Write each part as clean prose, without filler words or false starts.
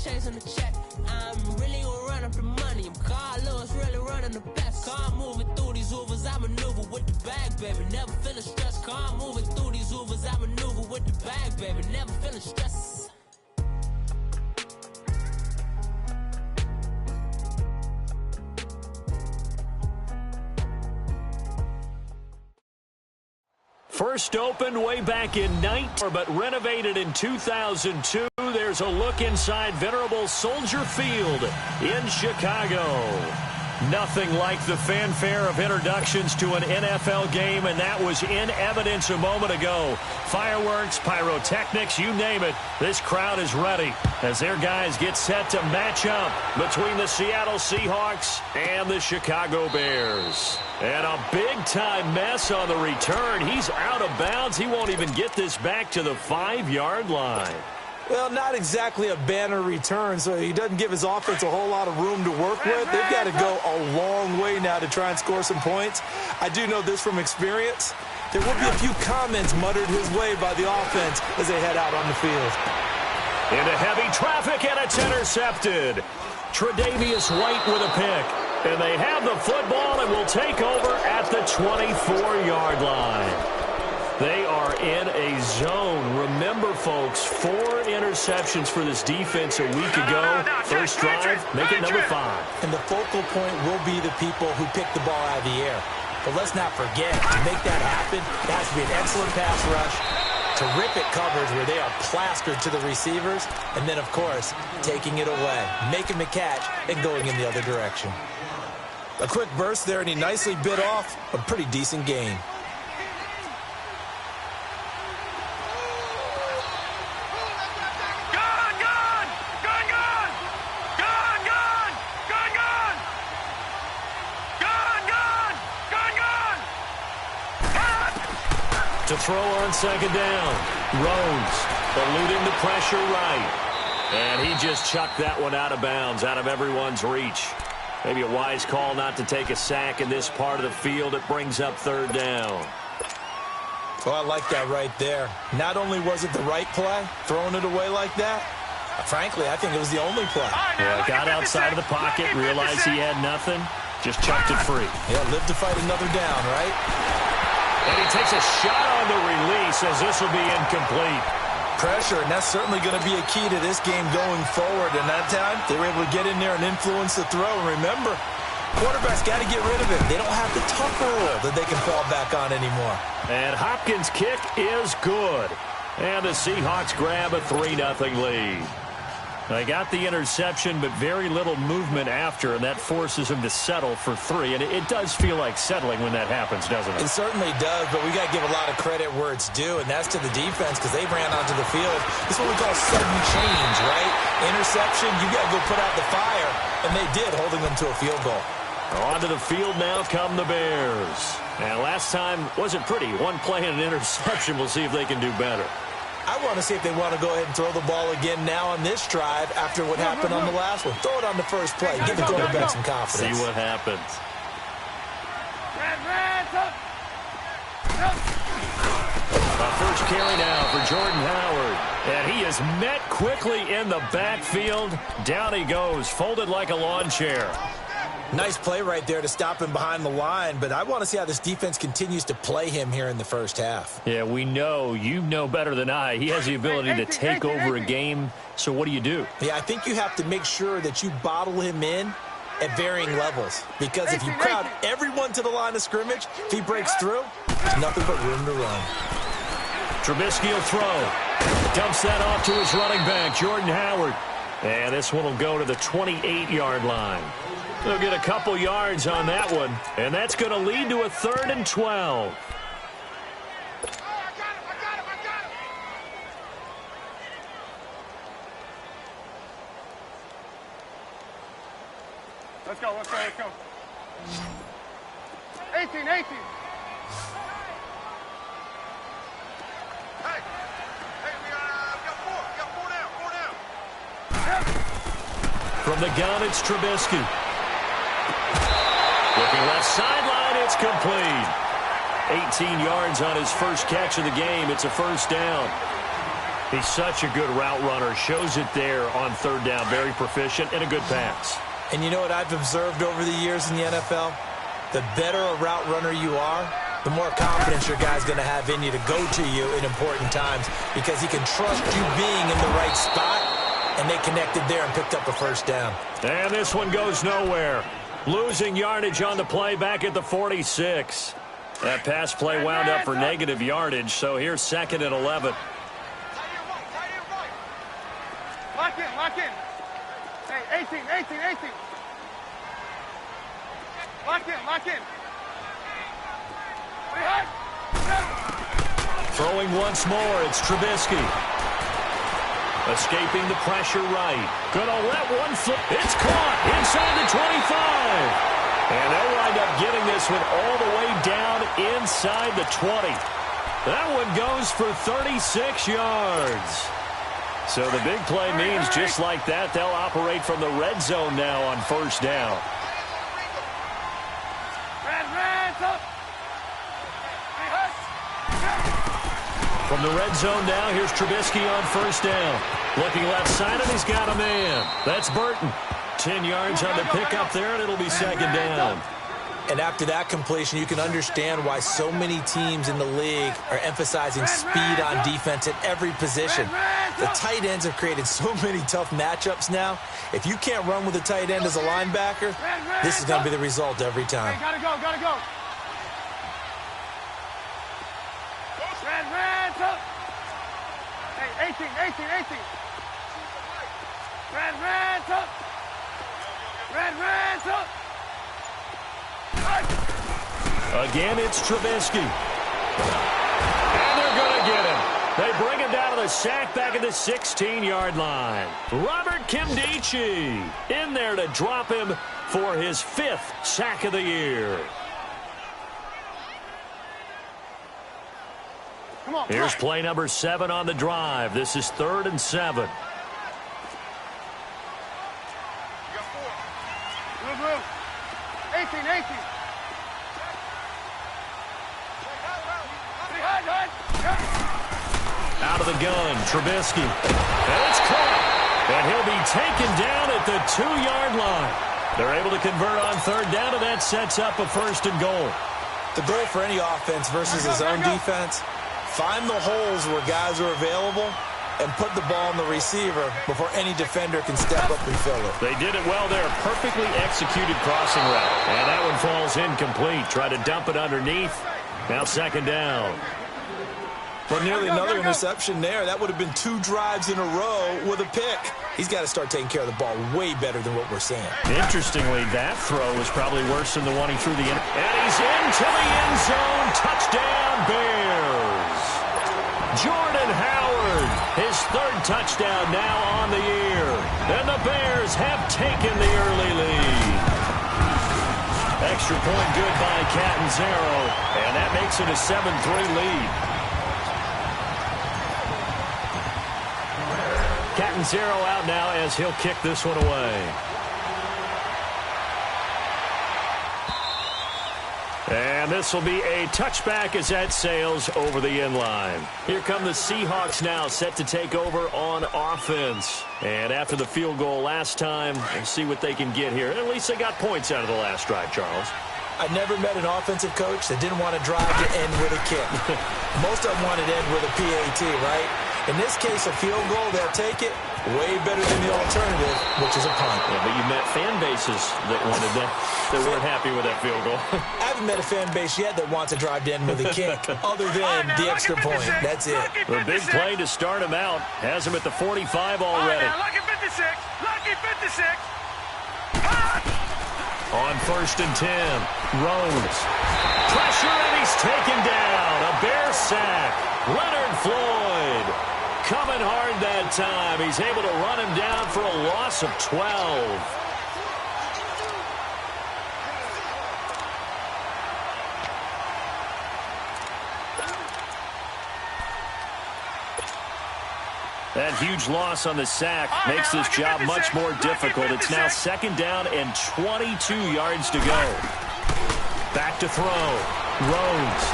chasing the check. I'm really gonna run up the money. I'm Carlos, really running the best. Car moving through these Ubers, I maneuver with the bag, baby. Never feeling stressed. Car moving through these Ubers, I maneuver with the bag, baby. Never feeling stressed. First opened way back in 19, but renovated in 2002. There's a look inside venerable Soldier Field in Chicago. Nothing like the fanfare of introductions to an NFL game, and that was in evidence a moment ago. Fireworks, pyrotechnics, you name it. This crowd is ready as their guys get set to match up between the Seattle Seahawks and the Chicago Bears. And a big-time mess on the return. He's out of bounds. He won't even get this back to the 5-yard line. Well, not exactly a banner return, so he doesn't give his offense a whole lot of room to work with. They've got to go a long way now to try and score some points. I do know this from experience. There will be a few comments muttered his way by the offense as they head out on the field. Into heavy traffic, and it's intercepted. Tre'Davious White with a pick. And they have the football and will take over at the 24-yard line. They are in a zone. Remember, folks, 4 interceptions for this defense a week ago. First drive, make it number 5. And the focal point will be the people who pick the ball out of the air. But let's not forget, to make that happen, it has to be an excellent pass rush, terrific coverage where they are plastered to the receivers, and then, of course, taking it away, making the catch, and going in the other direction. A quick burst there, and he nicely bit off a pretty decent gain. To throw on second down. Rhodes eluding the pressure right. And he just chucked that one out of bounds, out of everyone's reach. Maybe a wise call not to take a sack in this part of the field. It brings up third down. Well, I like that right there. Not only was it the right play, throwing it away like that, frankly, I think it was the only play. Yeah, got outside of the pocket, realized he had nothing, just chucked it free. Yeah, live to fight another down, right? And he takes a shot on the release as this will be incomplete. Pressure, and that's certainly going to be a key to this game going forward. And that time, they were able to get in there and influence the throw. And remember, quarterbacks got to get rid of it. They don't have the tough roll that they can fall back on anymore. And Hopkins' kick is good. And the Seahawks grab a 3-0 lead. They got the interception, but very little movement after, and that forces him to settle for 3. And it does feel like settling when that happens, doesn't it? It certainly does, but we got to give a lot of credit where it's due, and that's to the defense because they ran onto the field. This is what we call sudden change, right? Interception, you got to go put out the fire, and they did, holding them to a field goal. Onto the field now come the Bears. And last time wasn't pretty. One play and an interception. We'll see if they can do better. I want to see if they want to go ahead and throw the ball again now on this drive after what happened on the last one. Throw it on the first play. Give the quarterback some confidence. See what happens. A first carry now for Jordan Howard. And he is met quickly in the backfield. Down he goes, folded like a lawn chair. Nice play right there to stop him behind the line, but I want to see how this defense continues to play him here in the first half. Yeah, we know. You know better than I. He has the ability to take over a game, so what do you do? Yeah, I think you have to make sure that you bottle him in at varying levels, because if you crowd everyone to the line of scrimmage, if he breaks through, there's nothing but room to run. Trubisky will throw. Dumps that off to his running back, Jordan Howard. And this one will go to the 28-yard line. They'll get a couple yards on that one, and that's going to lead to a 3rd and 12. Let's go, let's go, let's go. 18, 18. Hey, we got four down. From the gun, it's Trubisky. Looking left sideline, it's complete. 18 yards on his first catch of the game. It's a first down. He's such a good route runner. Shows it there on third down. Very proficient and a good pass. And you know what I've observed over the years in the NFL? The better a route runner you are, the more confidence your guy's going to have in you to go to you in important times because he can trust you being in the right spot, and they connected there and picked up a first down. And this one goes nowhere. Losing yardage on the play back at the 46. That pass play wound up for negative yardage, so here's 2nd and 11. Lock in, lock in. Hey, 18. Lock in. Throwing once more, it's Trubisky. Escaping the pressure right. Gonna let one flip. It's caught inside the 25. And they'll wind up getting this one all the way down inside the 20. That one goes for 36 yards. So the big play means just like that, they'll operate from the red zone now on first down. From the red zone now, here's Trubisky on first down. Looking left side, and he's got a man. That's Burton. 10 yards on the pickup there, and it'll be 2nd down. And after that completion, you can understand why so many teams in the league are emphasizing speed on defense at every position. The tight ends have created so many tough matchups now. If you can't run with a tight end as a linebacker, this is going to be the result every time. Hey, gotta go. Red, up. Hey, 18. Red, up. Red, up. Again, it's Trubisky. And they're going to get him. They bring him down to the sack back at the 16-yard line. Robert Kimdichie in there to drop him for his 5th sack of the year. Here's play number 7 on the drive. This is 3rd and 7. Blue. 18. Out of the gun, Trubisky. And it's caught. And he'll be taken down at the 2-yard line. They're able to convert on 3rd down, and that sets up a 1st and goal. The goal for any offense versus his own defense, find the holes where guys are available and put the ball on the receiver before any defender can step up and fill it. They did it well there. Perfectly executed crossing route. And that one falls incomplete. Try to dump it underneath. Now 2nd down. Well, nearly another interception there. That would have been 2 drives in a row with a pick. He's got to start taking care of the ball way better than what we're seeing. Interestingly, that throw was probably worse than the one he threw the end. And he's into the end zone. Touchdown, Bears. Jordan Howard, his 3rd touchdown now on the year. And the Bears have taken the early lead. Extra point good by Catanzaro. And that makes it a 7-3 lead. Catanzaro out now as he'll kick this one away. And this will be a touchback as that sails over the end line. Here come the Seahawks now, set to take over on offense. And after the field goal last time, we'll see what they can get here. At least they got points out of the last drive, Charles. I never met an offensive coach that didn't want to drive to end with a kick. Most of them wanted to end with a PAT, right? In this case, a field goal, they'll take it way better than the alternative, which is a punt. Yeah, but you met fan bases that wanted that, that weren't happy with that field goal. I haven't met a fan base yet that wants to drive to end with a kick, other than the extra point. That's it. The big play to start him out has him at the 45 already. Lucky 56. Lucky 56. On 1st and 10, Rose. Pressure, and he's taken down. A Bear sack. Leonard Floyd coming hard that time. He's able to run him down for a loss of 12. That huge loss on the sack makes this job much more difficult. It's now 2nd down and 22 yards to go. Back to throw. Rose.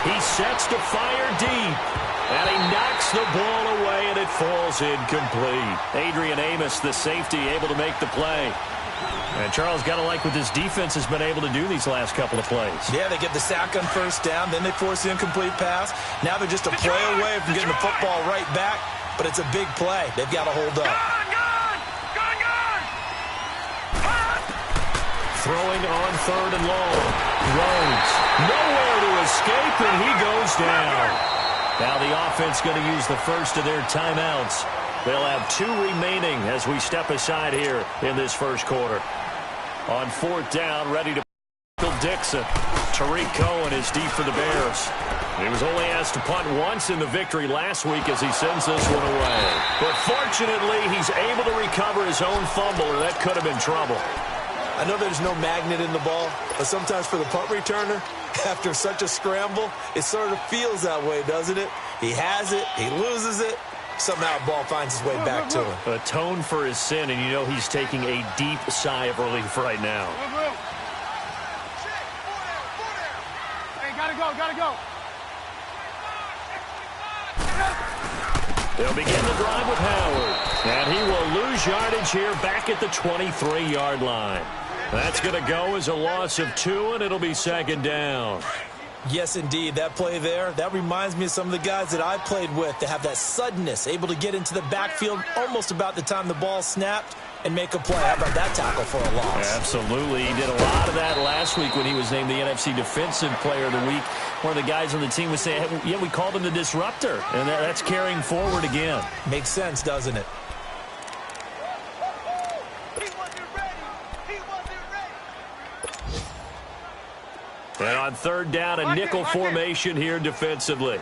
He sets to fire deep. And he knocks the ball away, and it falls incomplete. Adrian Amos, the safety, able to make the play. And Charles, got to like what this defense has been able to do these last couple of plays. Yeah, they get the sack on first down, then they force the incomplete pass. Now they're just a play away from getting the football right back, but it's a big play. They've got to hold up. Throwing on third and long. Rhodes, nowhere to escape, and he goes down. Now the offense going to use the first of their timeouts. They'll have 2 remaining as we step aside here in this first quarter. On fourth down, ready to Dixon. Tariq Cohen is deep for the Bears. He was only asked to punt once in the victory last week as he sends this one away. But fortunately, he's able to recover his own fumble, or that could have been trouble. I know there's no magnet in the ball, but sometimes for the punt returner, after such a scramble, it sort of feels that way, doesn't it? He has it, he loses it, somehow the ball finds its way back to him. Atone for his sin, and you know he's taking a deep sigh of relief right now. Hey, gotta go. They'll begin the drive with Howard, and he will lose yardage here back at the 23-yard line. That's going to go as a loss of 2, and it'll be second down. Yes, indeed. That play there, that reminds me of some of the guys that I played with that have that suddenness, able to get into the backfield almost about the time the ball snapped and make a play. How about that tackle for a loss? Absolutely. He did a lot of that last week when he was named the NFC Defensive Player of the Week. One of the guys on the team was saying, hey, yeah, we called him the disruptor, and that's carrying forward again. Makes sense, doesn't it? And on third down, a nickel formation here defensively.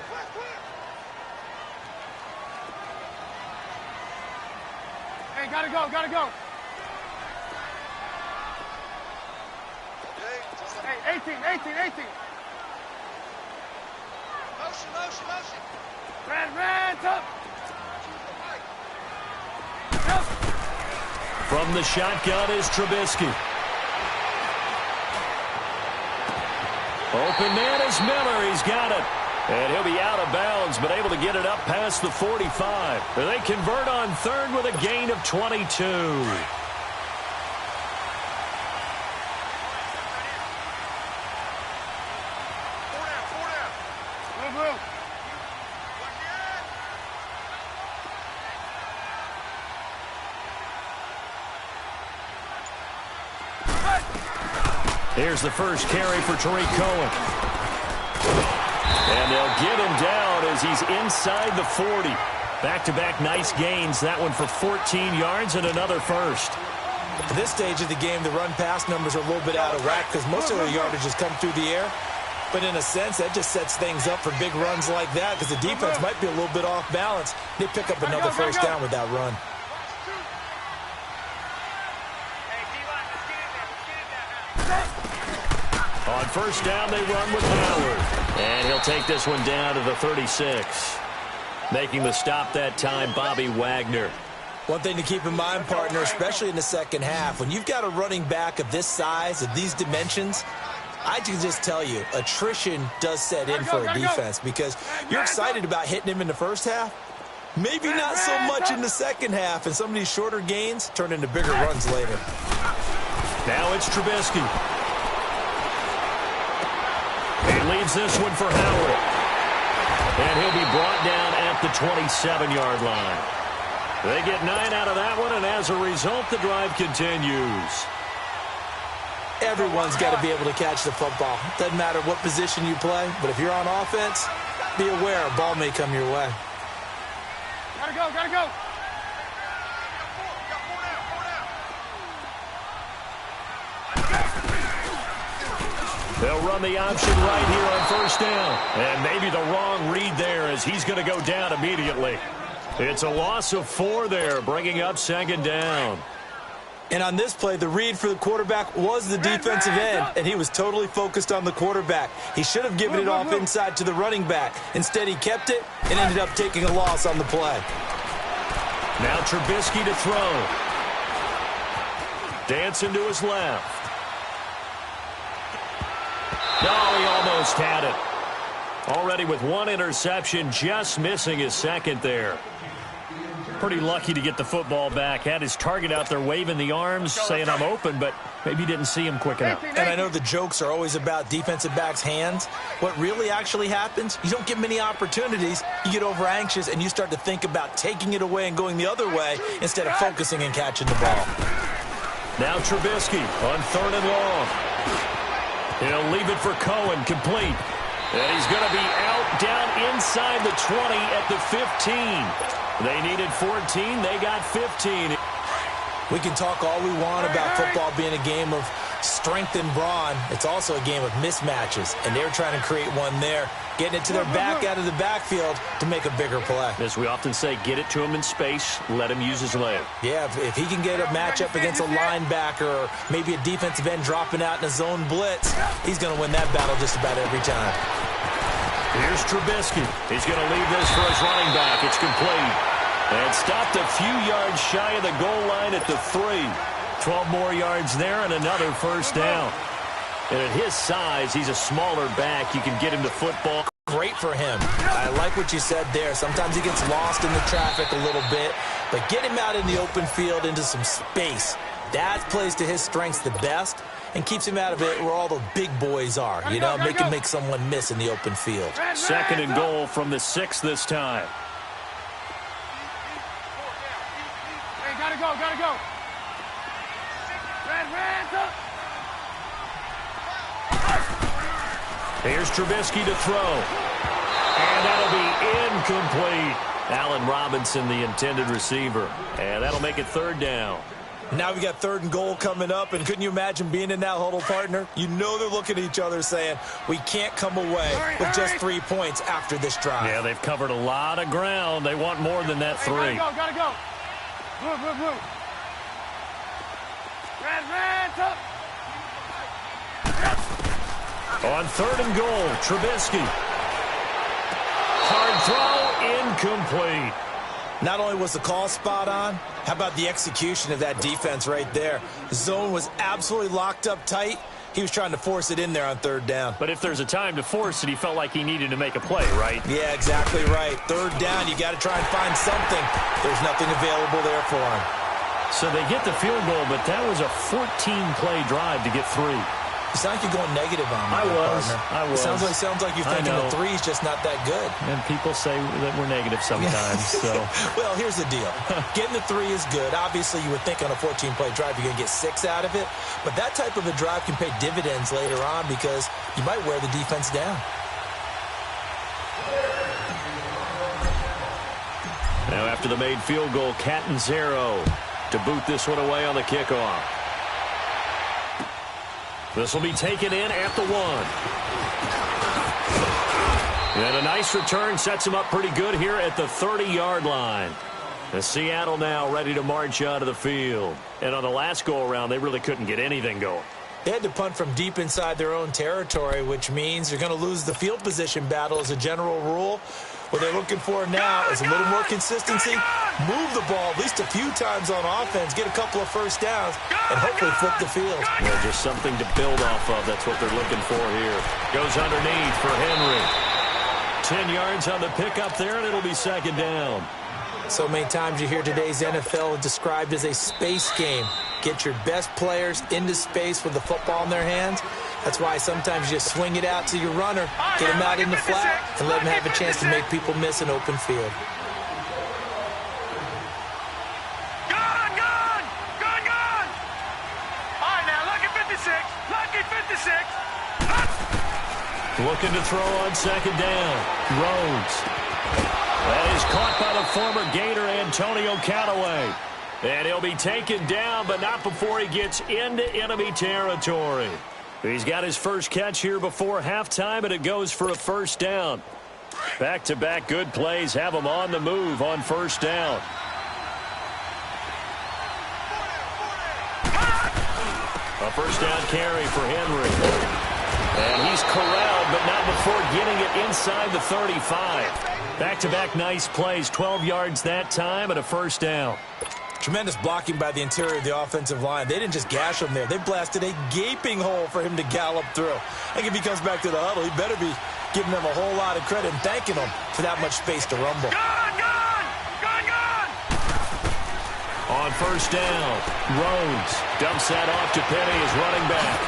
Hey, gotta go. Hey, 18. Motion. Red, up. From the shotgun is Trubisky. Open man is Miller. He's got it. And he'll be out of bounds, but able to get it up past the 45. They convert on third with a gain of 22. Here's the first carry for Tariq Cohen. And they'll get him down as he's inside the 40. Back-to-back nice gains. That one for 14 yards and another first. At this stage of the game, the run-pass numbers are a little bit out of whack because most of their yardage has come through the air. But in a sense, that just sets things up for big runs like that because the defense might be a little bit off balance. They pick up another first down with that run. On first down, they run with Howard. And he'll take this one down to the 36. Making the stop that time, Bobby Wagner. One thing to keep in mind, partner, especially in the second half, when you've got a running back of this size, of these dimensions, I can just tell you, attrition does set in for a defense because you're excited about hitting him in the first half. Maybe not so much in the second half, and some of these shorter gains turn into bigger runs later. Now it's Trubisky. He leaves this one for Howard. And he'll be brought down at the 27-yard line. They get 9 out of that one, and as a result, the drive continues. Everyone's got to be able to catch the football. Doesn't matter what position you play, but if you're on offense, be aware a ball may come your way. Gotta go. They'll run the option right here on first down. And maybe the wrong read there as he's going to go down immediately. It's a loss of 4 there, bringing up second down. And on this play, the read for the quarterback was the defensive end, and he was totally focused on the quarterback. He should have given it off inside to the running back. Instead, he kept it and ended up taking a loss on the play. Now Trubisky to throw. Dancing to his left. No, he almost had it. Already with one interception, just missing his second there. Pretty lucky to get the football back. Had his target out there waving the arms, saying I'm open, but maybe didn't see him quick enough. And I know the jokes are always about defensive backs' hands. What really actually happens, you don't get many opportunities. You get over anxious, and you start to think about taking it away and going the other way instead of focusing and catching the ball. Now Trubisky on 3rd and long. He'll leave it for Cohen, complete. And he's going to be out down inside the 20 at the 15. They needed 14. They got 15. We can talk all we want about football being a game of strength and brawn. It's also a game of mismatches, and they're trying to create one there, getting it to their back out of the backfield to make a bigger play. As we often say, get it to him in space, let him use his leg. Yeah, if he can get a matchup against a linebacker or maybe a defensive end dropping out in a zone blitz, he's going to win that battle just about every time. Here's Trubisky. He's going to leave this for his running back. It's complete. And stopped a few yards shy of the goal line at the 3. 12 more yards there and another first down. And at his size, he's a smaller back. You can get him to football. Great for him. I like what you said there. Sometimes he gets lost in the traffic a little bit, but get him out in the open field into some space. That plays to his strengths the best and keeps him out of it where all the big boys are. You know, make someone miss in the open field. 2nd and goal from the 6 this time. Hey, gotta go. Red, up. Here's Trubisky to throw. And that'll be incomplete. Allen Robinson, the intended receiver. And that'll make it 3rd down. Now we got 3rd and goal coming up, and couldn't you imagine being in that huddle, partner? You know they're looking at each other saying, we can't come away with just 3 points after this drive. Yeah, they've covered a lot of ground. They want more than that 3. Hey, gotta go. Blue. Red, up. On 3rd and goal, Trubisky. Hard throw, incomplete. Not only was the call spot on, how about the execution of that defense right there? The zone was absolutely locked up tight. He was trying to force it in there on 3rd down. But if there's a time to force it, he felt like he needed to make a play, right? Yeah, exactly right. 3rd down, you got to try and find something. There's nothing available there for him. So they get the field goal, but that was a 14-play drive to get 3. You sound like you're going negative on me. I was. It sounds like you're thinking the 3's just not that good. And people say that we're negative sometimes. So, well, here's the deal. Getting the 3 is good. Obviously, you would think on a 14-play drive you're going to get 6 out of it. But that type of a drive can pay dividends later on because you might wear the defense down. Now after the made field goal, Catanzaro to boot this one away on the kickoff. This will be taken in at the 1. And a nice return sets him up pretty good here at the 30-yard line. And Seattle now ready to march out of the field. And on the last go-around, they really couldn't get anything going. They had to punt from deep inside their own territory, which means they're going to lose the field position battle as a general rule. What they're looking for now is a little more consistency, move the ball at least a few times on offense, get a couple of first downs, and hopefully flip the field. Well, just something to build off of. That's what they're looking for here. Goes underneath for Henry. 10 yards on the pickup there, and it'll be 2nd down. So many times you hear today's NFL described as a space game. Get your best players into space with the football in their hands. That's why sometimes you just swing it out to your runner, get him out in the flat, and let him have a chance to make people miss an open field. Gone! All right, now, lucky 56. Looking to throw on 2nd down. Rhodes. That is caught by the former Gator Antonio Callaway. And he'll be taken down, but not before he gets into enemy territory. He's got his first catch here before halftime, and it goes for a first down. Back-to-back good plays have him on the move on first down. A first down carry for Henry. And he's corralled, but not before getting it inside the 35. Back-to-back nice plays, 12 yards that time, and a first down. Tremendous blocking by the interior of the offensive line. They didn't just gash him there. They blasted a gaping hole for him to gallop through. I think if he comes back to the huddle, he better be giving them a whole lot of credit and thanking them for that much space to rumble. On first down, Rhodes dumps that off to Penny as running back.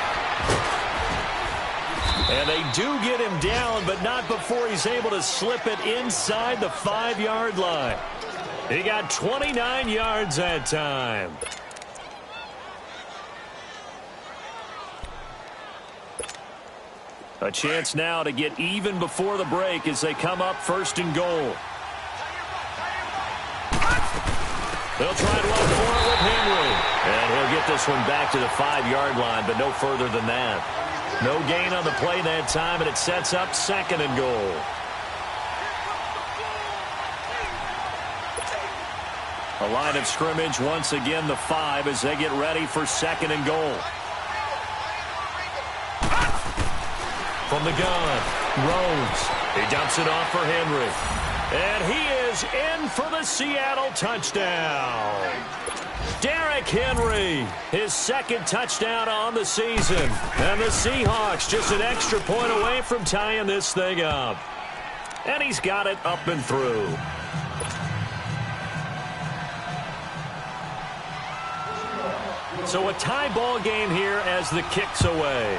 And they do get him down, but not before he's able to slip it inside the 5-yard line. He got 29 yards that time. A chance now to get even before the break as they come up first and goal. They'll try and run for it with Henry. And he'll get this one back to the 5-yard line, but no further than that. No gain on the play that time, and it sets up second and goal. A line of scrimmage, once again the 5 as they get ready for second and goal. From the gun, Rhodes. He dumps it off for Henry. And he is in for the Seattle touchdown. Derrick Henry, his second touchdown on the season. And the Seahawks just an extra point away from tying this thing up. And he's got it up and through. So a tie ball game here as the kick's away.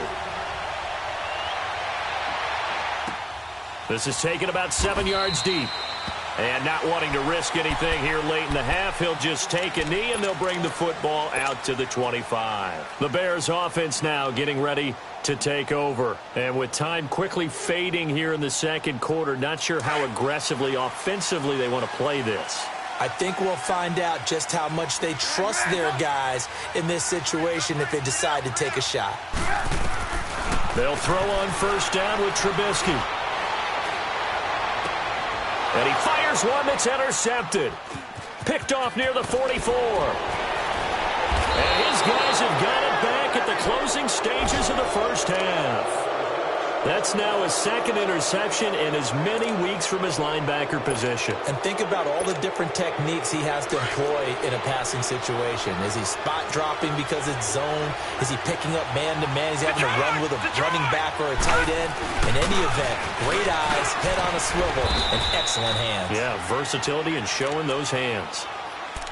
This is taken about 7 yards deep. And not wanting to risk anything here late in the half, he'll just take a knee and they'll bring the football out to the 25. The Bears offense now getting ready to take over. And with time quickly fading here in the second quarter, not sure how aggressively, offensively they want to play this. I think we'll find out just how much they trust their guys in this situation if they decide to take a shot. They'll throw on first down with Trubisky. And he fires one that's intercepted. Picked off near the 44. And his guys have got it back at the closing stages of the first half. That's now his second interception in as many weeks from his linebacker position. And think about all the different techniques he has to employ in a passing situation. Is he spot dropping because it's zone? Is he picking up man-to-man? He's having to run with a running back or a tight end. In any event, great eyes, head on a swivel, and excellent hands. Yeah, versatility and showing those hands.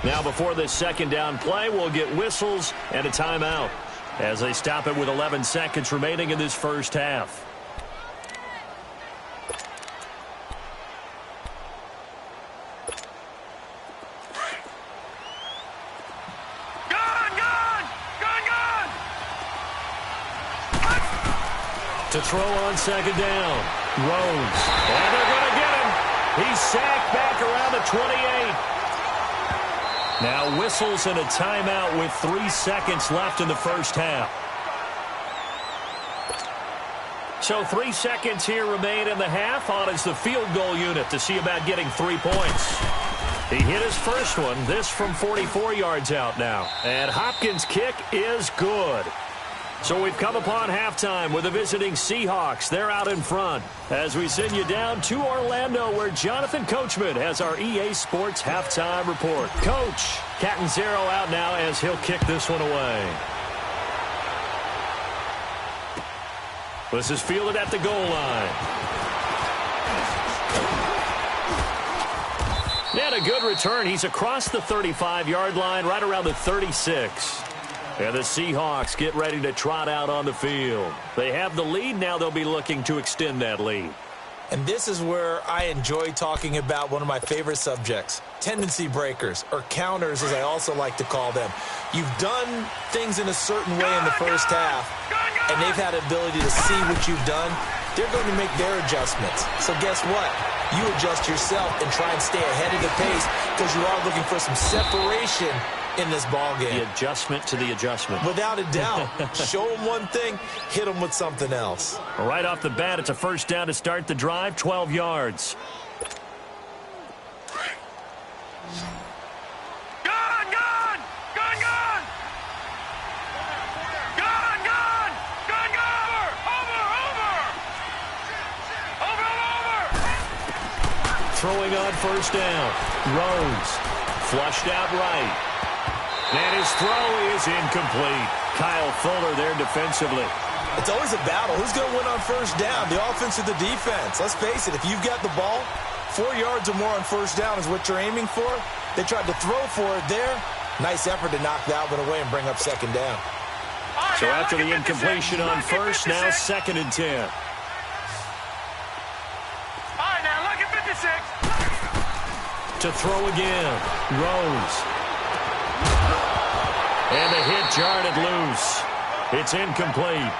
Now before this second down play, we'll get whistles and a timeout as they stop it with 11 seconds remaining in this first half. To throw on second down, Rhodes. And they're going to get him. He's sacked back around the 28. Now whistles and a timeout with 3 seconds left in the first half. So 3 seconds here remain in the half. On is the field goal unit to see about getting 3 points. He hit his first one, this from 44 yards out now. And Hopkins' kick is good. So we've come upon halftime with the visiting Seahawks. They're out in front as we send you down to Orlando where Jonathan Coachman has our EA Sports halftime report. Coach, Catanzaro out now as he'll kick this one away. This is fielded at the goal line. And a good return. He's across the 35-yard line, right around the 36. And the Seahawks get ready to trot out on the field. They have the lead. Now they'll be looking to extend that lead. And this is where I enjoy talking about one of my favorite subjects, tendency breakers, or counters as I also like to call them. You've done things in a certain way in the first half, and they've had the ability to see what you've done. They're going to make their adjustments. So guess what? You adjust yourself and try and stay ahead of the pace because you are looking for some separation in this ball game. The adjustment to the adjustment. Without a doubt. Show them one thing, hit them with something else. Right off the bat, it's a first down to start the drive, 12 yards. Throwing on first down. Rhodes flushed out right. And his throw is incomplete. Kyle Fuller there defensively. It's always a battle. Who's going to win on first down, the offense or the defense? Let's face it, if you've got the ball, 4 yards or more on first down is what you're aiming for. They tried to throw for it there. Nice effort to knock that one away and bring up second down. So after the incompletion on first, now 2nd and 10. All right, now look at 56. To throw again. Rose. And the hit jarred it loose. It's incomplete.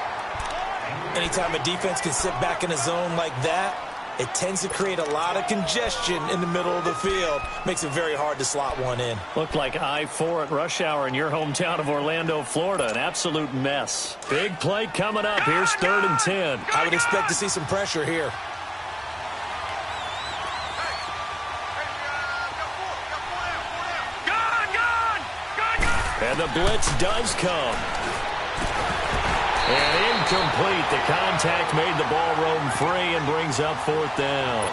Anytime a defense can sit back in a zone like that, it tends to create a lot of congestion in the middle of the field. Makes it very hard to slot one in. Looked like I-4 at rush hour in your hometown of Orlando, Florida. An absolute mess. Big play coming up. Here's 3rd and 10. I would expect to see some pressure here. And the blitz does come. And incomplete. The contact made the ball roam free and brings up 4th down.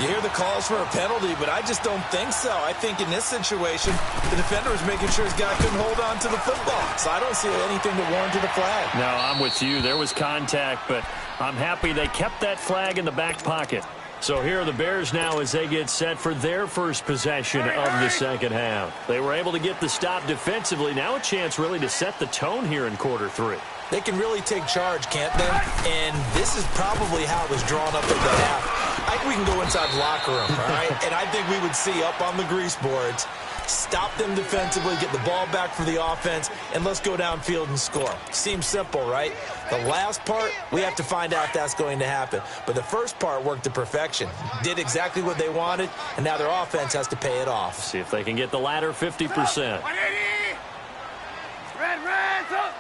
You hear the calls for a penalty, but I just don't think so. I think in this situation, the defender was making sure his guy couldn't hold on to the football. So I don't see anything to warrant the flag. No, I'm with you. There was contact, but I'm happy they kept that flag in the back pocket. So here are the Bears now as they get set for their first possession of the second half. They were able to get the stop defensively. Now a chance really to set the tone here in quarter 3. They can really take charge, can't they? And this is probably how it was drawn up in the half. I think we can go inside the locker room, all right? And I think we would see up on the grease boards, stop them defensively, get the ball back for the offense, and let's go downfield and score. Seems simple, right? The last part, we have to find out if that's going to happen. But the first part worked to perfection. Did exactly what they wanted, and now their offense has to pay it off. See if they can get the latter 50%. 180. Red, up.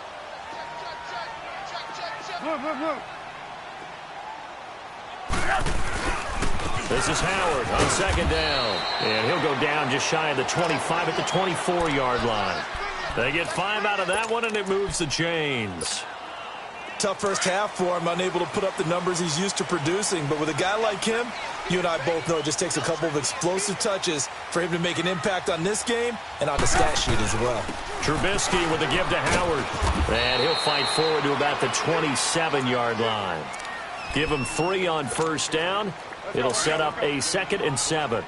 Move. This is Howard on 2nd down. And he'll go down just shy of the 25 at the 24-yard line. They get 5 out of that one, and it moves the chains. Tough first half for him, unable to put up the numbers he's used to producing. But with a guy like him, you and I both know it just takes a couple of explosive touches for him to make an impact on this game and on the stat sheet as well. Trubisky with a give to Howard. And he'll fight forward to about the 27-yard line. Give him 3 on first down. It'll set up a 2nd and 7.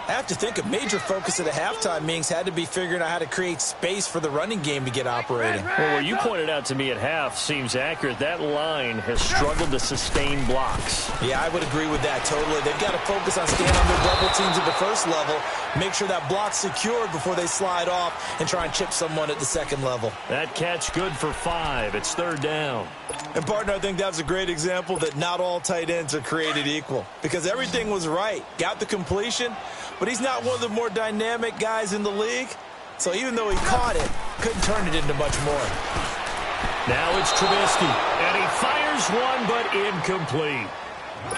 I have to think a major focus of the halftime meetings had to be figuring out how to create space for the running game to get operating. Well, what you pointed out to me at half seems accurate. That line has struggled to sustain blocks. Yeah, I would agree with that totally. They've got to focus on staying on their double teams at the first level, make sure that block's secured before they slide off and try and chip someone at the second level. That catch good for 5. It's 3rd down. And, partner, I think that's a great example that not all tight ends are created equal because everything was right. Got the completion, but he's not one of the more dynamic guys in the league. So even though he caught it, couldn't turn it into much more. Now it's Trubisky, and he fires one, but incomplete.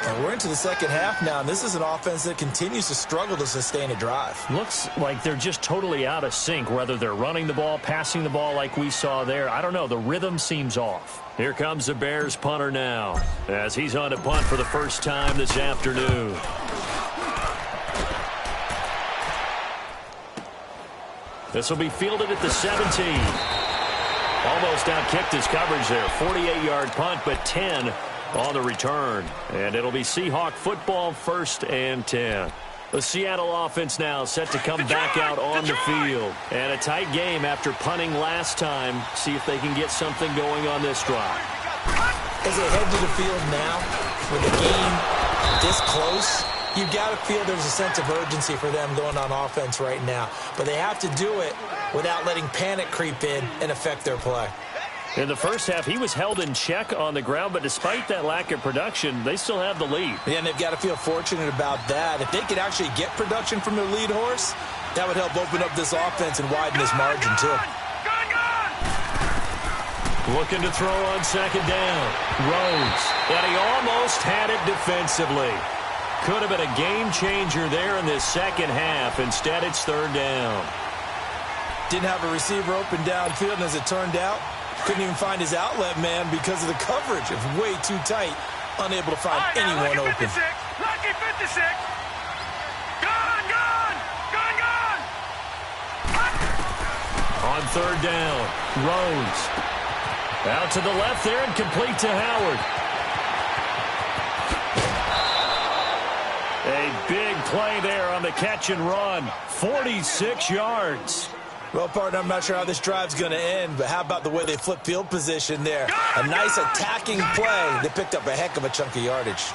And we're into the second half now, and this is an offense that continues to struggle to sustain a drive. Looks like they're just totally out of sync, whether they're running the ball, passing the ball like we saw there. I don't know. The rhythm seems off. Here comes the Bears punter now as he's on to punt for the first time this afternoon. This will be fielded at the 17. Almost outkicked his coverage there. 48-yard punt, but 10 on the return. And it'll be Seahawk football, 1st and 10. The Seattle offense now set to come back out on the field. And a tight game after punting last time. See if they can get something going on this drive. As they head to the field now, with the game this close, you've got to feel there's a sense of urgency for them going on offense right now. But they have to do it without letting panic creep in and affect their play. In the first half, he was held in check on the ground, but despite that lack of production, they still have the lead. Yeah, and they've got to feel fortunate about that. If they could actually get production from their lead horse, that would help open up this offense and widen this margin, too. Looking to throw on 2nd down. Rose. And he almost had it defensively. Could have been a game changer there in this second half. Instead, it's 3rd down. Didn't have a receiver open downfield, and as it turned out, couldn't even find his outlet man because of the coverage. It was way too tight, unable to find anyone open. Lucky 56. Gone. On third down, Rhodes. Out to the left there and complete to Howard. A big play there on the catch and run. 46 yards. Well, partner, I'm not sure how this drive's going to end, but how about the way they flip field position there? A nice attacking play. They picked up a heck of a chunk of yardage.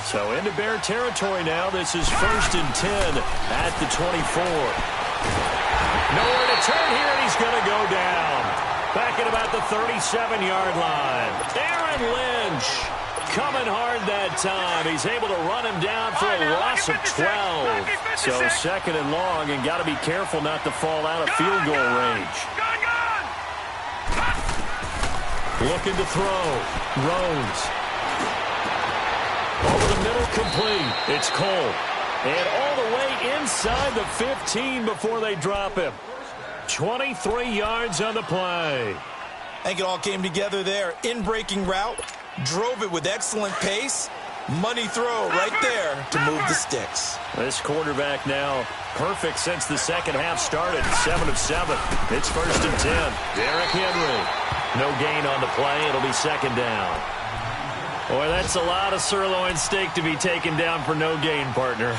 So into Bear territory now. This is 1st and 10 at the 24. Nowhere to turn here, and he's going to go down. Back at about the 37-yard line. Aaron Lynch coming hard that time. He's able to run him down for a loss of 12. So 2nd and long, and got to be careful not to fall out of field goal range. Looking to throw. Rhodes. Over the middle, complete. It's Cole. And all the way inside the 15 before they drop him. 23 yards on the play. I think it all came together there. In-breaking route. Drove it with excellent pace. Money throw right there to move the sticks. This quarterback now perfect since the second half started. 7 of 7. It's 1st and 10. Derrick Henry. No gain on the play. It'll be 2nd down. Boy, that's a lot of sirloin steak to be taken down for no gain, partner.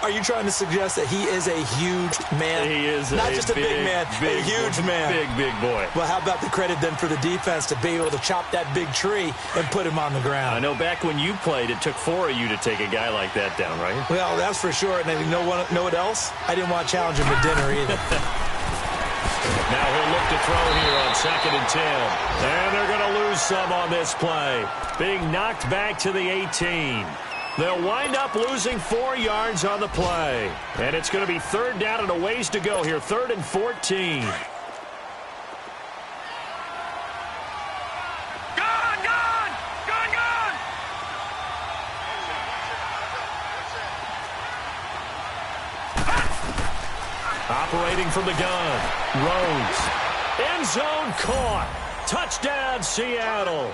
Are you trying to suggest that he is a huge man? He is not just a big man, a huge man. Big boy. Well, how about the credit then for the defense to be able to chop that big tree and put him on the ground? I know back when you played, it took 4 of you to take a guy like that down, right? Well, that's for sure. And you know what else? I didn't want to challenge him at dinner either. Now he'll look to throw here on 2nd and 10. And they're going to lose some on this play. Being knocked back to the 18. They'll wind up losing 4 yards on the play. And it's going to be 3rd down and a ways to go here. 3rd and 14. Operating from the gun. Rhodes. End zone caught. Touchdown, Seattle.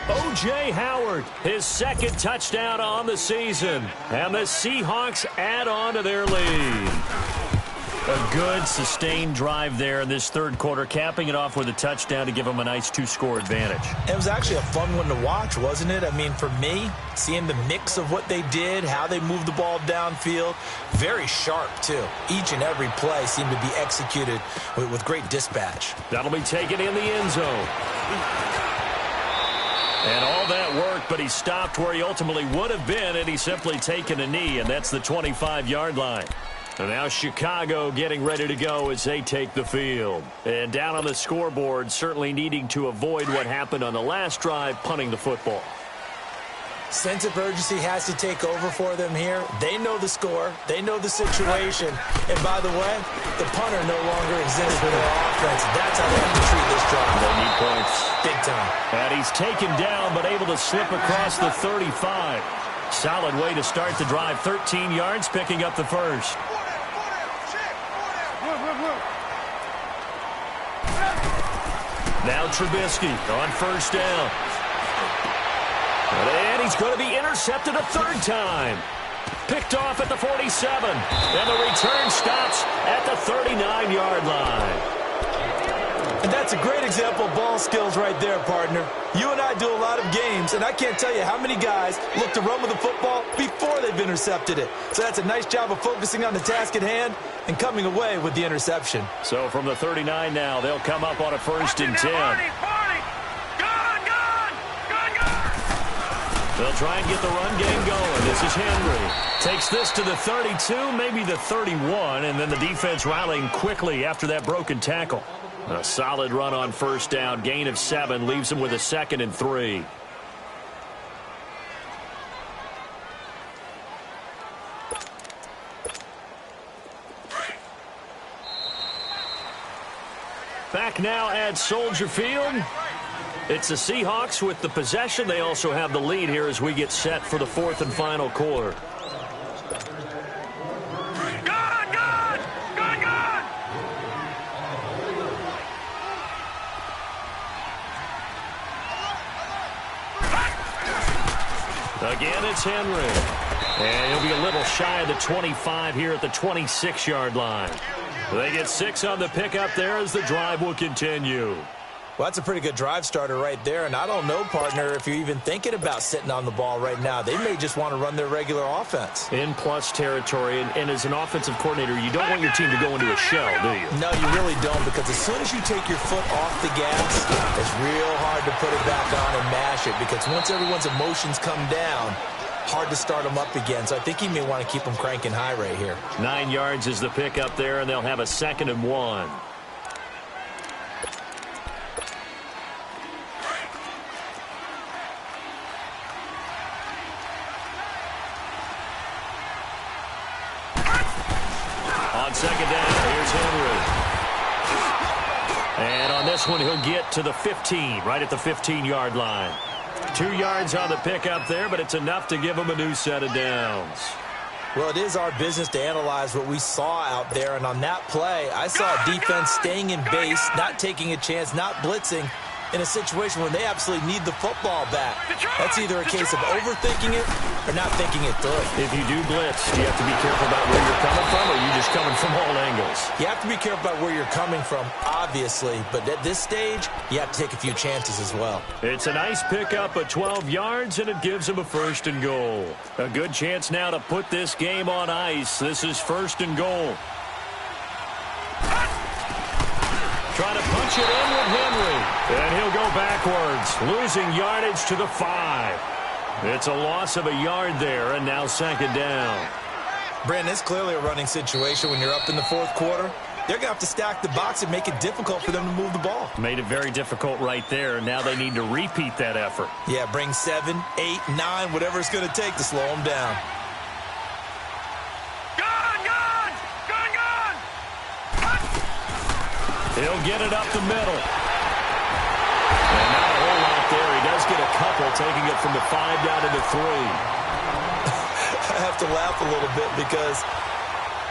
O.J. Howard, his 2nd touchdown on the season. And the Seahawks add on to their lead. A good, sustained drive there in this 3rd quarter, capping it off with a touchdown to give them a nice 2-score advantage. It was actually a fun one to watch, wasn't it? I mean, for me, seeing the mix of what they did, how they moved the ball downfield, very sharp, too. Each and every play seemed to be executed with great dispatch. That'll be taken in the end zone. And all that work, but he stopped where he ultimately would have been, and he's simply taken a knee, and that's the 25-yard line. And now Chicago getting ready to go as they take the field. And down on the scoreboard, certainly needing to avoid what happened on the last drive, punting the football. Sense of urgency has to take over for them here. They know the score. They know the situation. And by the way, the punter no longer exists for their offense. That's how they have to treat this drive. They need points. Big time. And he's taken down, but able to slip across the 35. Solid way to start the drive. 13 yards, picking up the first. Now Trubisky on 1st down. And he's going to be intercepted a 3rd time. Picked off at the 47. And the return stops at the 39-yard line. And that's a great example of ball skills right there, partner. You and I do a lot of games, and I can't tell you how many guys look to run with the football before they've intercepted it. So that's a nice job of focusing on the task at hand and coming away with the interception. So from the 39 now, they'll come up on a 1st and 10. They'll try and get the run game going. This is Henry. Takes this to the 32, maybe the 31, and then the defense rallying quickly after that broken tackle. A solid run on 1st down. Gain of 7 leaves him with a 2nd and 3. Back now at Soldier Field. It's the Seahawks with the possession. They also have the lead here as we get set for the 4th and final quarter. Again, it's Henry. And he'll be a little shy of the 25 here at the 26-yard line. They get 6 on the pickup there as the drive will continue. Well, that's a pretty good drive starter right there, and I don't know, partner, if you're even thinking about sitting on the ball right now. They may just want to run their regular offense. In plus territory, and as an offensive coordinator, you don't want your team to go into a shell, do you? No, you really don't, because as soon as you take your foot off the gas, it's real hard to put it back on and mash it, because once everyone's emotions come down, hard to start them up again. So I think he may want to keep them cranking high right here. 9 yards is the pickup there, and they'll have a 2nd and 1. On 2nd down, here's Henry. And on this one, he'll get to the 15, right at the 15-yard line. 2 yards on the pickup there, but it's enough to give him a new set of downs. Well, it is our business to analyze what we saw out there, and on that play, I saw a defense staying in base, not taking a chance, not blitzing, in a situation where they absolutely need the football back. That's either a case of overthinking it or not thinking it through. If you do blitz, do you have to be careful about where you're coming from, or are you just coming from all angles? You have to be careful about where you're coming from, obviously, but at this stage, you have to take a few chances as well. It's a nice pickup of 12 yards, and it gives them a 1st and goal. A good chance now to put this game on ice. This is 1st and goal. Trying to punch it in with Henry. And he'll go backwards, losing yardage to the 5. It's a loss of a yard there, and now 2nd down. Brandon, it's clearly a running situation when you're up in the 4th quarter. They're going to have to stack the box and make it difficult for them to move the ball. Made it very difficult right there, and now they need to repeat that effort. Yeah, bring 7, 8, 9, whatever it's going to take to slow them down. He'll get it up the middle. And not a whole lot there. He does get a couple, taking it from the 5 down to the 3. I have to laugh a little bit because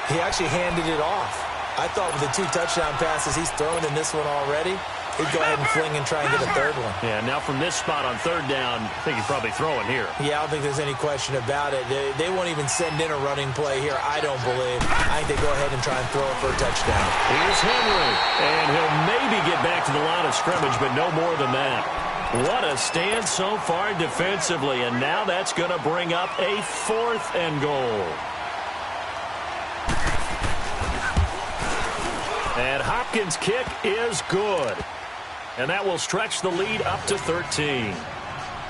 he actually handed it off. I thought with the 2 touchdown passes he's thrown in this one already, he'd go ahead and fling and try and get a 3rd one. Yeah, now from this spot on 3rd down, I think he's probably throwing here. Yeah, I don't think there's any question about it. They won't even send in a running play here, I don't believe. I think they go ahead and try and throw it for a touchdown. Here's Henry, and he'll maybe get back to the line of scrimmage, but no more than that. What a stand so far defensively, and now that's going to bring up a 4th and goal. And Hopkins' kick is good. And that will stretch the lead up to 13.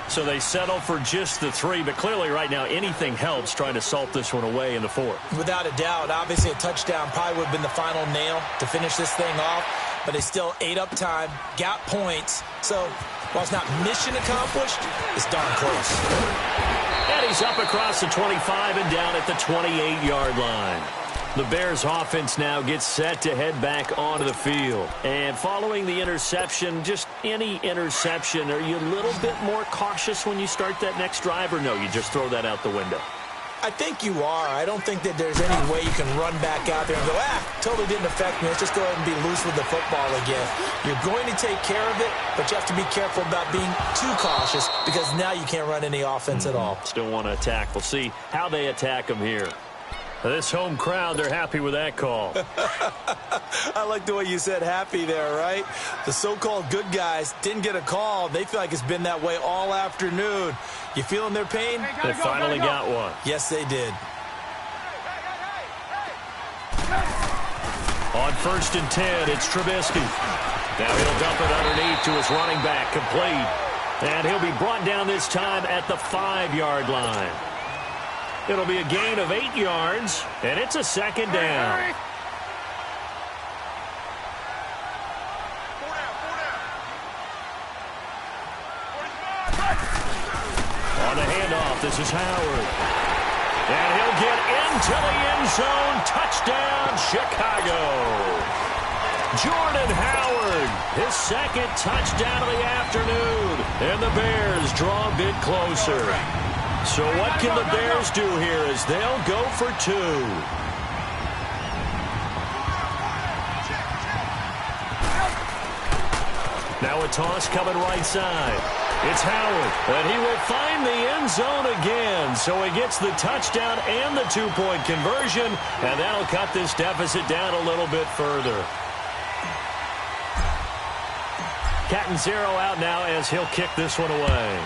So they settle for just the 3, but clearly right now anything helps trying to salt this one away in the 4th. Without a doubt, obviously a touchdown probably would have been the final nail to finish this thing off, but they still ate up time, got points. So while it's not mission accomplished, it's darn close. And he's up across the 25 and down at the 28-yard line. The Bears offense now gets set to head back onto the field. And following the interception, just any interception, are you a little bit more cautious when you start that next drive, or no, you just throw that out the window? I think you are. I don't think that there's any way you can run back out there and go, totally didn't affect me. Let's just go ahead and be loose with the football again. You're going to take care of it, but you have to be careful about being too cautious because now you can't run any offense at all. Still want to attack. We'll see how they attack them here. This home crowd, they're happy with that call. I like the way you said happy there, right? The so-called good guys didn't get a call. They feel like it's been that way all afternoon. You feeling their pain? They finally got one. Yes, they did. On 1st and 10, it's Trubisky. Now he'll dump it underneath to his running back, complete. And he'll be brought down this time at the 5-yard line. It'll be a gain of 8 yards, and it's a 2nd down. On the handoff, this is Howard. And he'll get into the end zone. Touchdown, Chicago. Jordan Howard, his 2nd touchdown of the afternoon. And the Bears draw a bit closer. So what can the Bears do here as they'll go for 2? Now a toss coming right side. It's Howard, and he will find the end zone again. So he gets the touchdown and the two-point conversion, and that'll cut this deficit down a little bit further. Catanzaro out now as he'll kick this one away.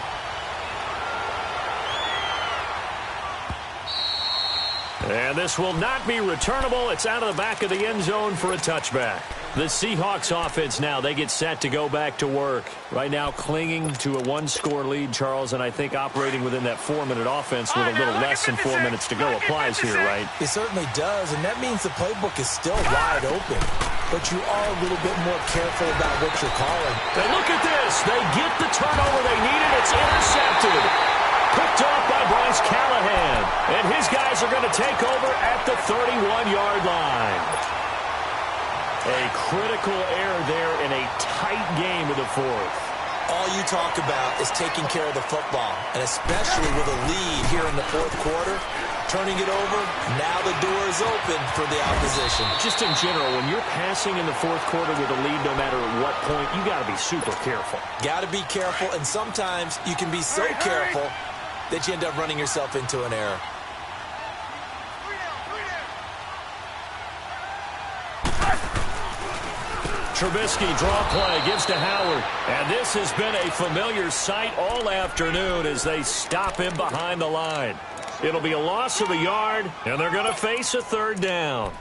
And this will not be returnable. It's out of the back of the end zone for a touchback. The Seahawks offense now, they get set to go back to work. Right now clinging to a one-score lead, Charles, and I think operating within that 4-minute offense with a little less than 4 minutes to go applies here, right? It certainly does, and that means the playbook is still wide open. But you are a little bit more careful about what you're calling. And look at this. They get the turnover they needed. It's intercepted. Picked off by Bryce Callahan. And his guys are going to take over at the 31-yard line. A critical error there in a tight game of the fourth. All you talk about is taking care of the football, and especially with a lead here in the fourth quarter, turning it over, now the door is open for the opposition. Just in general, when you're passing in the fourth quarter with a lead, no matter at what point, you got to be super careful. Got to be careful, and sometimes you can be so careful that you end up running yourself into an error. Trubisky draw play, gives to Howard. And this has been a familiar sight all afternoon as they stop him behind the line. It'll be a loss of a yard, and they're going to face a third down.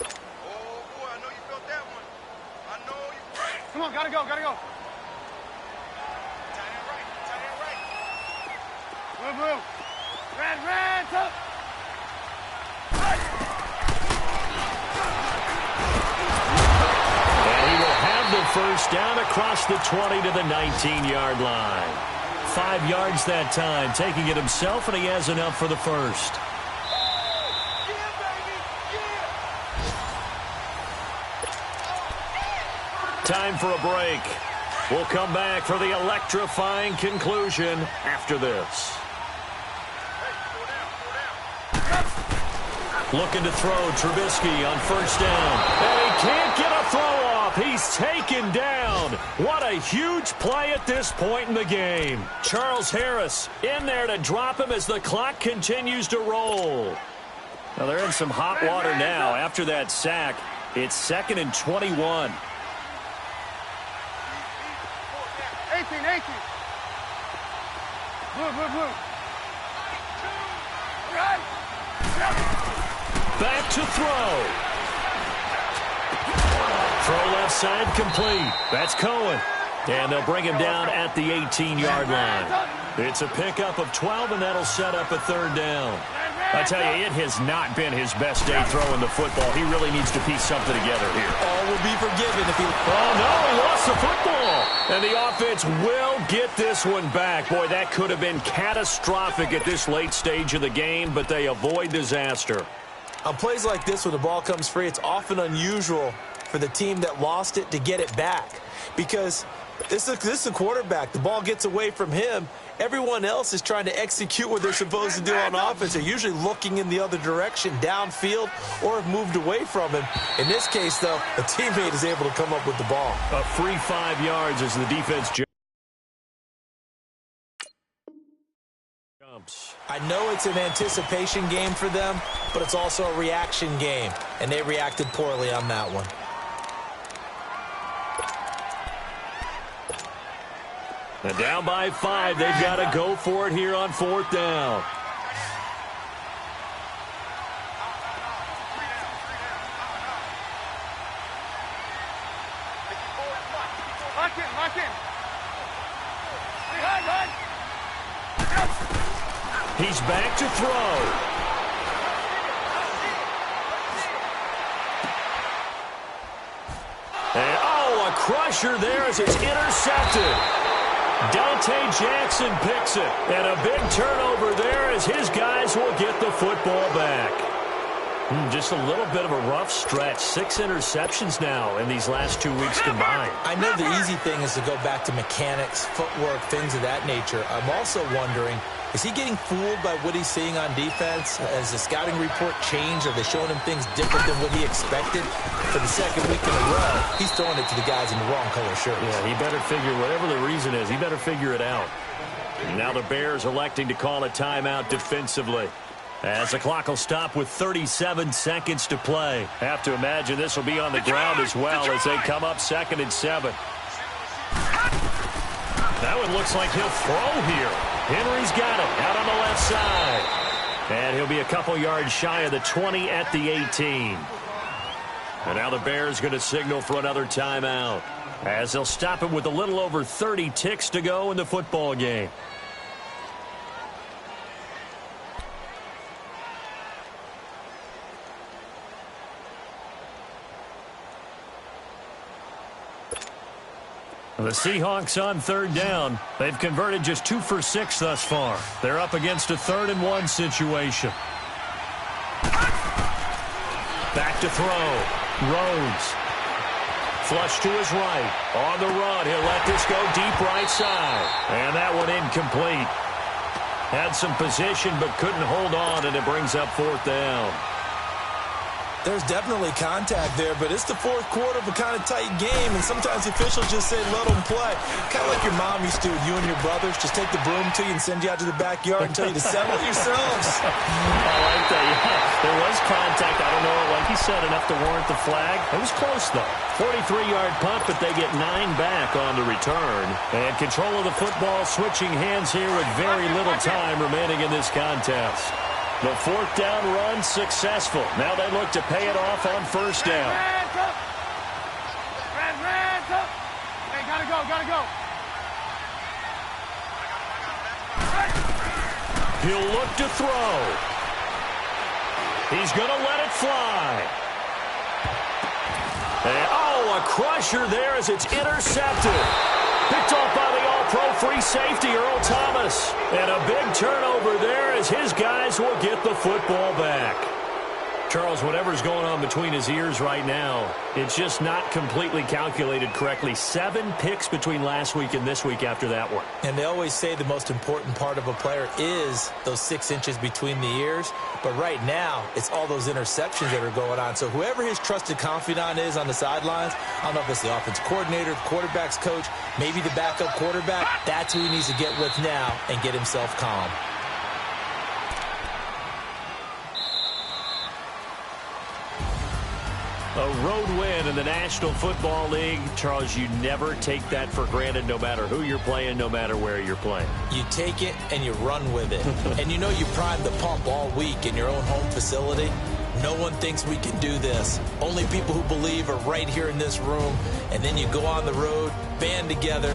Oh, boy, I know you felt that one. I know you. Come on, gotta go, gotta go. Tight end right, tight end right. Move, move. Red, up. And he will have the first down across the 20 to the 19-yard line. 5 yards that time, taking it himself, and he has enough for the first. Time for a break. We'll come back for the electrifying conclusion after this. Looking to throw, Trubisky on first down. And he can't get a throw off. He's taken down. What a huge play at this point in the game. Charles Harris in there to drop him as the clock continues to roll. Now they're in some hot water now. After that sack, it's 2nd and 21. 18. Move. Back to throw. Throw left side complete. That's Cohen. And they'll bring him down at the 18-yard line. It's a pickup of 12, and that'll set up a third down. I tell you, it has not been his best day throwing the football. He really needs to piece something together here. All will be forgiven if he... Oh, no, he lost the football. And the offense will get this one back. Boy, that could have been catastrophic at this late stage of the game, but they avoid disaster. On plays like this, when the ball comes free, it's often unusual for the team that lost it to get it back. Because this is a quarterback. The ball gets away from him. Everyone else is trying to execute what they're supposed to do on offense. They're usually looking in the other direction, downfield, or have moved away from him. In this case, though, a teammate is able to come up with the ball. A free 5 yards as the defense jumps. I know it's an anticipation game for them, but it's also a reaction game, and they reacted poorly on that one. And down by 5, they've got to go for it here on 4th down. Lock in. He's back to throw. And, a crusher there as it's intercepted. Dante Jackson picks it. And a big turnover there as his guys will get the football back. Just a little bit of a rough stretch. 6 interceptions now in these last 2 weeks combined. I know the easy thing is to go back to mechanics, footwork, things of that nature. I'm also wondering, is he getting fooled by what he's seeing on defense? Has the scouting report changed? Are they showing him things different than what he expected? For the second week in a row, he's throwing it to the guys in the wrong color shirts. Yeah, he better figure, whatever the reason is, he better figure it out. Now the Bears electing to call a timeout defensively, as the clock will stop with 37 seconds to play. Have to imagine this will be on the ground as well as they come up 2nd and 7. That one looks like he'll throw here. Henry's got it out on the left side. And he'll be a couple yards shy of the 20 at the 18. And now the Bears going to signal for another timeout, as they'll stop it with a little over 30 ticks to go in the football game. The Seahawks on 3rd down. They've converted just 2 for 6 thus far. They're up against a 3rd and 1 situation. Back to throw. Rhodes. Flush to his right. On the run. He'll let this go deep right side. And that one incomplete. Had some position but couldn't hold on, and it brings up 4th down. There's definitely contact there, but it's the 4th quarter of a kind of tight game, and sometimes officials just say, let them play. Kind of like your mom used to with you and your brothers. Just take the broom to you and send you out to the backyard and tell you to settle it yourselves. I like that. Yeah, there was contact. I don't know, like you said, enough to warrant the flag. It was close, though. 43-yard punt, but they get 9 back on the return. And control of the football switching hands here with very little time remaining in this contest. The 4th down run successful. Now they look to pay it off on 1st down. Hey, gotta go. He'll look to throw. He's going to let it fly. And, a crusher there as it's intercepted. Picked off by the all-pro free safety, Earl Thomas. And a big turnover there as his guys will get the football back. Charles, whatever's going on between his ears right now, it's just not completely calculated correctly. 7 picks between last week and this week after that one. And they always say the most important part of a player is those 6 inches between the ears. But right now, it's all those interceptions that are going on. So whoever his trusted confidant is on the sidelines, I don't know if it's the offense coordinator, the quarterback's coach, maybe the backup quarterback, that's who he needs to get with now and get himself calm. A road win in the National Football League. Charles, you never take that for granted no matter who you're playing, no matter where you're playing. You take it and you run with it. And you know you primed the pump all week in your own home facility. No one thinks we can do this. Only people who believe are right here in this room. And then you go on the road, band together,